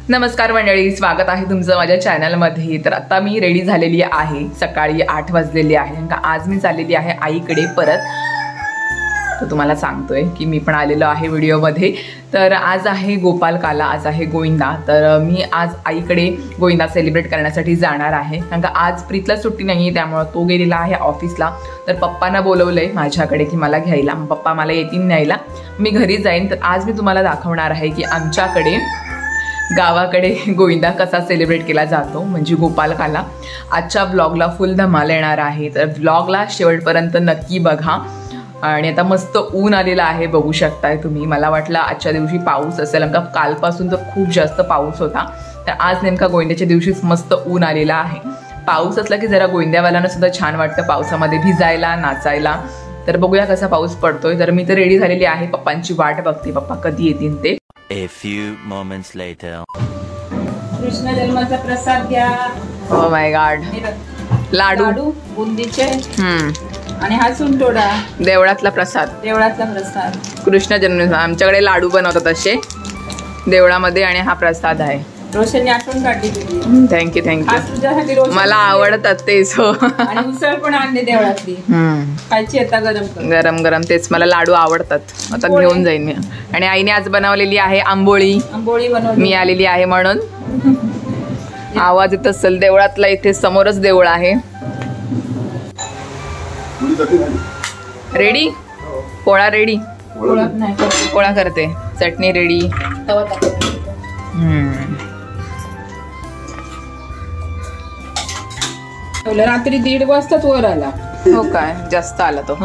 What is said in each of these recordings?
नमस्कार मंडळी, स्वागत आहे तुमचं माझ्या चॅनलमध्ये। तर आता मी रेडी झालेली आहे, सकाळी 8 वाजलेली आहे। आज मी चाललेली आहे आईकडे परत। तर तुम्हाला सांगतोय की मी पण आलेलो आहे व्हिडिओमध्ये। तर आज आहे गोपालकाला, आज आहे गोविंदा। तर मी आज आईकडे गोविंदा सेलिब्रेट करण्यासाठी जाणार आहे, कारण का आज प्रीतला सुट्टी नाही, त्यामुळे तो गेलेला आहे ऑफिसला। तर पप्पांना बोलवलंय माझ्याकडे की मला घ्यायला, पप्पा मला येतील न्यायला, मी घरी जाईन। तर आज मी तुम्हाला दाखवणार आहे की आमच्याकडे गावाकडे गोविंदा कसा सेलिब्रेट केला जातो, म्हणजे गोपालकाला। आजच्या व्लॉगला फुल धमाल येणार आहे, तर व्लॉगला शेवटपर्यंत नक्की बघा। आणि आता मस्त ऊन आलेला आहे, बघू शकताय तुम्ही। मला वाटलं आजच्या दिवशी पाऊस असेल, कारण का कालपासून तर खूप जास्त पाऊस होता। तर आज नेमका गोविंद्याच्या दिवशीच मस्त ऊन आलेला आहे। पाऊस असला की जरा गोविंद्यावाल्यांना सुद्धा छान वाटतं पावसामध्ये भिजायला, नाचायला। तर बघूया कसा पाऊस पडतोय। तर मी तर रेडी झालेली आहे, पप्पांची वाट बघते, पप्पा कधी येतील ते। A few moments later. Krishna जन्माचा प्रसाद घ्या। ओ माय गॉड, लाडू बुंदीचे आणि हा सुंटोडा, देवळातला प्रसाद, देवळातला प्रसाद। कृष्ण जन्म आमच्याकडे लाडू बनवतात असे देवळामध्ये, आणि हा प्रसाद आहे। रोशनने आठवण काढली तुझी, थँक्यू आज तुझ्यासाठी रोशन, मला आवडतात तेच। हो, आणि उसळ पण आणली देवळातली, खायची आता गरम कर। गरम गरम तेच, मला लाडू आवडतात, आता घेऊन जाईन मी। आणि आईने आज बनवलेली आहे आंबोळी बनवली, मी आलेली आहे म्हणून आवाज येत असेल देवळातला। इथे समोरच देऊळ आहे। रेडी, पोळा रेडी, पोळा करते, चटणी रेडी। रात्री 1:30 वाजताच वर आला। हो काय, जास्त आला तो।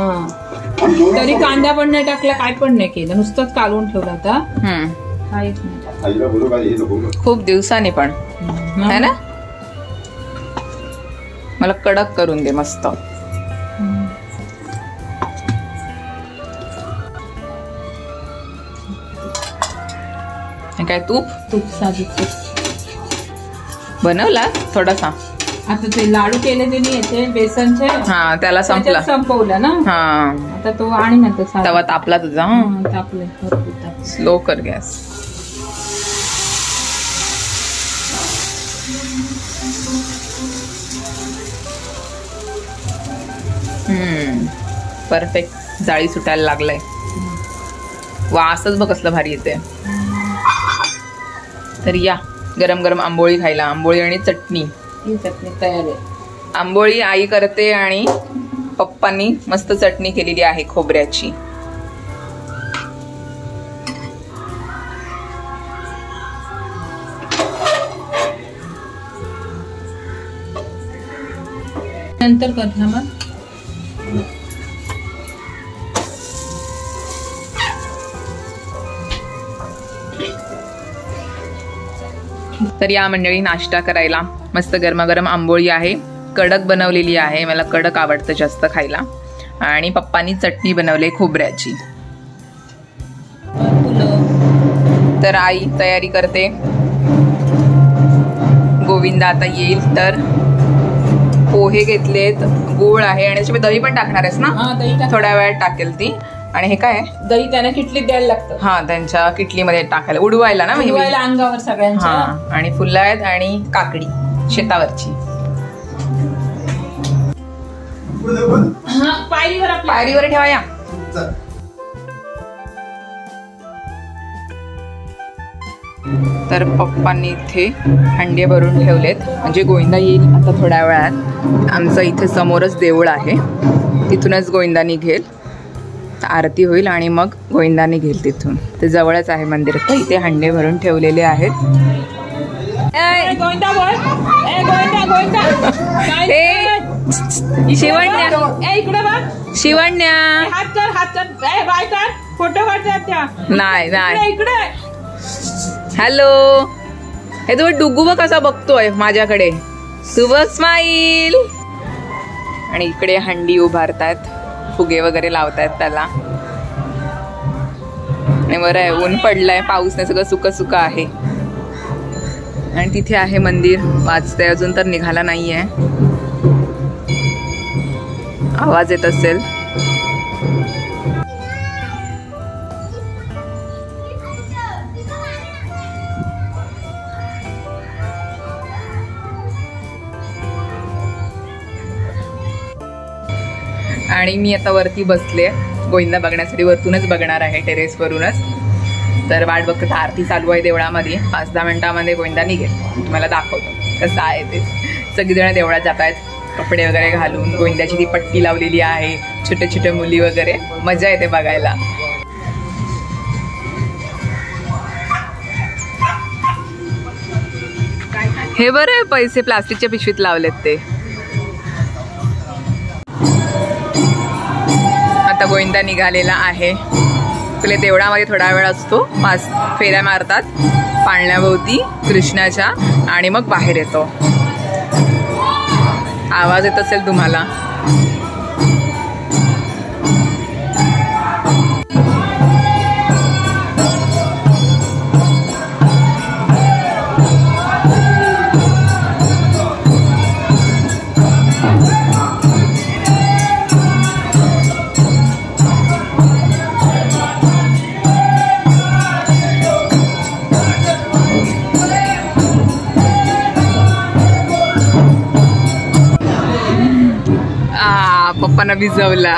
तरी कांदा पण नाही टाकला, काय पण नाही केलं, नुसतंच कालवून ठेवला होता। काहीच नाही, खूप दिवसांनी पण है ना। मला कडक करून दे मस्त। काय तूप साजूक बनवला थोडासा। आता ते लाडू केले ते मी याचे बेसनचे, हा त्याला संपला, संपवलं ना। हा आता तो आणि नंतर तवा तापला तुझा। तापले, स्लो कर गॅस। परफेक्ट, जाळी सुटायला लागलाय। वासच बघ कसलं भारी येते। तर या गरम गरम आंबोळी खायला, आंबोळी आणि चटणी। चटणी तयार आहे, आंबोळी आई करते आणि पप्पांनी मस्त चटणी केलेली आहे खोबऱ्याची। नंतर कर ना मग। तर या मंडळी नाश्ता करायला, मस्त गरमागरम आंबोळी आहे, कडक बनवलेली आहे, मला कडक आवडतं जास्त खायला। आणि पप्पांनी चटणी बनवली खोबऱ्याची। तर आई तयारी करते, गोविंदा आता येईल। तर पोहे घेतलेत, गूळ आहे, आणि त्याच्यामध्ये दही पण टाकणार आहेस ना? थोड्या वेळात टाकेल ती। आणि हे काय दही त्यांना किटलीत द्यायला लागतं, हा त्यांच्या किटलीमध्ये टाकायला, उडवायला ना, उडवायला अंगावर सगळ्यांच्या। आणि फुलं आहेत आणि काकडी शेतावरची। पायरीवर ठेवा या। तर पप्पांनी इथे हंडे भरून ठेवलेत, म्हणजे गोविंदा येईल आता थोड्या वेळात। आमचं इथे समोरच देऊळ आहे, तिथूनच गोविंदा निघेल, आरती होईल आणि मग गोविंदा निघेल तिथून। ते जवळच आहे मंदिर, तर इथे हंडे भरून ठेवलेले आहेत। शिवण्या फोटो काढतात नाही नाही। हॅलो, हे तू डुगू बघ कसा बघतोय माझ्याकडे, तू बघ स्माईल। आणि इकडे हंडी उभारतायत, फुगे वगैरे लावतायत त्याला। आणि बरं आहे, ऊन पडलंय, पाऊस नाही, सगळं सुकं सुकं आहे। आणि तिथे आहे मंदिर, वाजतंय, अजून तर निघाला नाहीये, आवाज येत असेल। आणि मी आता वरती बसले गोविंदा बघण्यासाठी, वरतूनच बघणार आहे, टेरेसवरूनच. तर वाट बघतो, आरती चालू आहे देवळामध्ये. 5-10 मिनिटामध्ये गोविंदा निघेल. तुम्हाला दाखवतो कसं आहे ते. सगळीजण देवळात जात आहेत कपडे वगैरे घालून. गोविंदाची ती पट्टी लावलेली आहे, छोटे छोटे मुली वगैरे, मजा येते बघायला. हे बरं पैसे प्लास्टिकच्या पिशवीत लावलेत ते. आता गोविंदा निघालेला आहे. तुला देवळामध्ये थोडा वेळ असतो, 5 फेऱ्या मारतात पाळण्याभोवती कृष्णाच्या आणि मग बाहेर येतो. आवाज येत असेल तुम्हाला. पप्पांना भिजवला.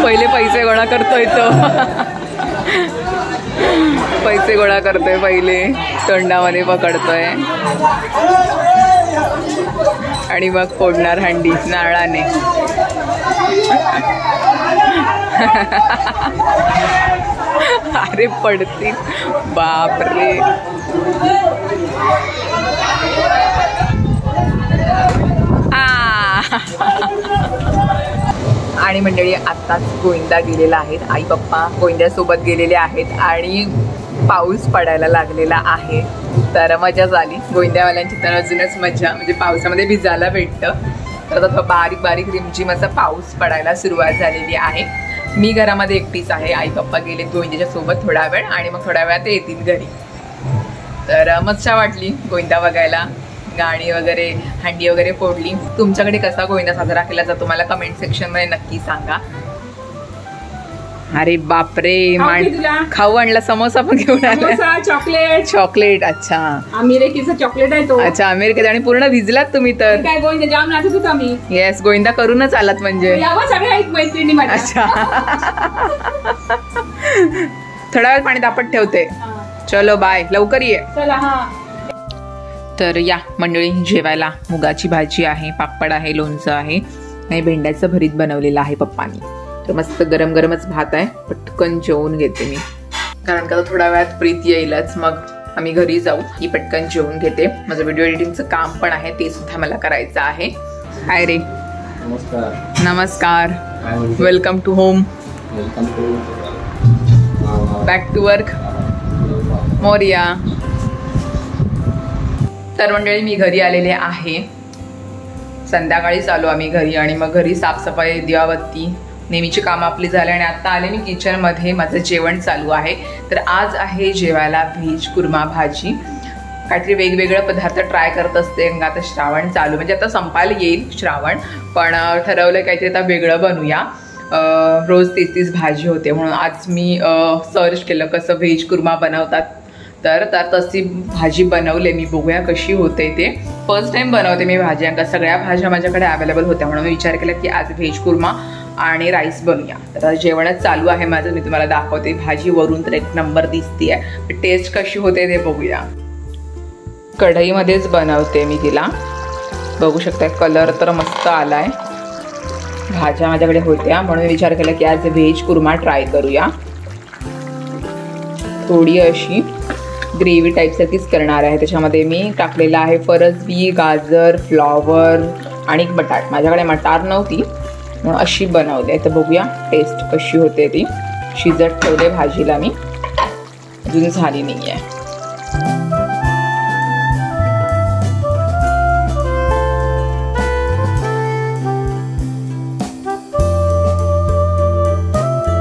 पहिले पैसे गोळा करतोय तो. पैसे गोळा करतोय पहिले, तोंडामध्ये पकडतोय आणि मग फोडणार हंडी नारळाने. अरे पडतील, बापरे. आणि मंडळी आत्ताच गोविंदा गेलेला आहेत, आई पप्पा गोविंद्यासोबत गेलेले आहेत आणि पाऊस पडायला लागलेला आहे. तर मजा झाली गोविंद्यावाल्यांची, तर अजूनच मजा, म्हणजे पावसामध्ये भिजायला भेटतं. तर आता बारीक बारीक रिमझिम असा पाऊस पडायला सुरुवात झालेली आहे. मी घरामध्ये एकटीच आहे, आई पप्पा गेलेत गोविंद्याच्या सोबत थोडा वेळ आणि मग थोड्या वेळात येतील घरी. तर मज्जा वाटली गोविंदा बघायला, गाणी वगैरे, हंडी वगैरे फोडली. तुमच्याकडे कसा गोविंदा साजरा केला जातो मला कमेंट सेक्शन मध्ये नक्की सांगा. अरे बापरे, खाऊ आणला, समोसा पण घेऊन आला, चॉकलेट. चॉकलेट, अच्छा अमेरिकेचा चॉकलेट आहे तो. अच्छा अमेरिकेचा. आणि पूर्ण भिजलात तुम्ही तर. काय गोविंदा जाम नाचत होता मी. येस, गोविंदा करूनच आलात म्हणजे. सगळ्या एक मैत्रिणी माझ्या. अच्छा थोडा वेळ पाणी तापत ठेवते. चलो बाय, लवकर ये. चला. हा तर या मंडळी, जेवायला मुगाची भाजी आहे, पापड आहे, लोणचं आहे आणि भेंड्याचं भरीत बनवलेलं आहे पप्पानी. तर मस्त गरम गरमच भात आहे. पटकन जेवून घेते मी, कारण का थोड्या वेळात प्रीत येईलच, मग आम्ही घरी जाऊ. ही पटकन जेवून घेते. माझं व्हिडिओ एडिटिंगचं काम पण आहे, ते सुद्धा मला करायचं आहे. हाय रे. नमस्कार. Welcome to home. Back to work. मोरिया. तर मंडळी, मी घरी आलेले आहे. संध्याकाळीच आलो आम्ही घरी आणि मग घरी साफसफाई, दिवाबत्ती, नेहमीची कामं आपली झाली आणि आता आले मी किचनमध्ये. माझं जेवण चालू आहे. तर आज आहे जेवायला व्हेज कुर्मा भाजी. काहीतरी वेगवेगळे पदार्थ ट्राय करत असते, कारण आता श्रावण चालू, म्हणजे आता संपायला येईल श्रावण, पण ठरवलं काहीतरी आता वेगळं बनवूया. रोज तीच भाजी होते, म्हणून आज मी सर्च केलं कसं व्हेज कुर्मा बनवतात. तर तशी भाजी बनवले मी. बघूया कशी होते ते. फर्स्ट टाइम बनवते मी भाजी, कारण सगळ्या भाज्या माझ्याकडे अवेलेबल होत्या, म्हणून मी विचार केला की आज व्हेज कुर्मा आणि राईस बनवूया. तर जेवणच चालू आहे माझं. मी तुम्हाला दाखवते. भाजी वरून तर एक नंबर दिसते आहे, टेस्ट कशी होते ते बघूया. कढईमध्येच बनवते मी तिला. बघू शकता कलर तर मस्त आलाय. भाज्या माझ्याकडे होत्या, म्हणून विचार केला की आज व्हेज कुर्मा ट्राय करूया. थोडी अशी ग्रेव्ही टाईपसारखीच करणार आहे. त्याच्यामध्ये मी टाकलेलं आहे फरसबी, गाजर, फ्लॉवर आणि बटाट. माझ्याकडे मटार नव्हती, म्हणून अशी बनवली आहे. तर बघूया टेस्ट कशी होते ती. शिजत ठेवले भाजीला मी, अजून झाली नाही आहे.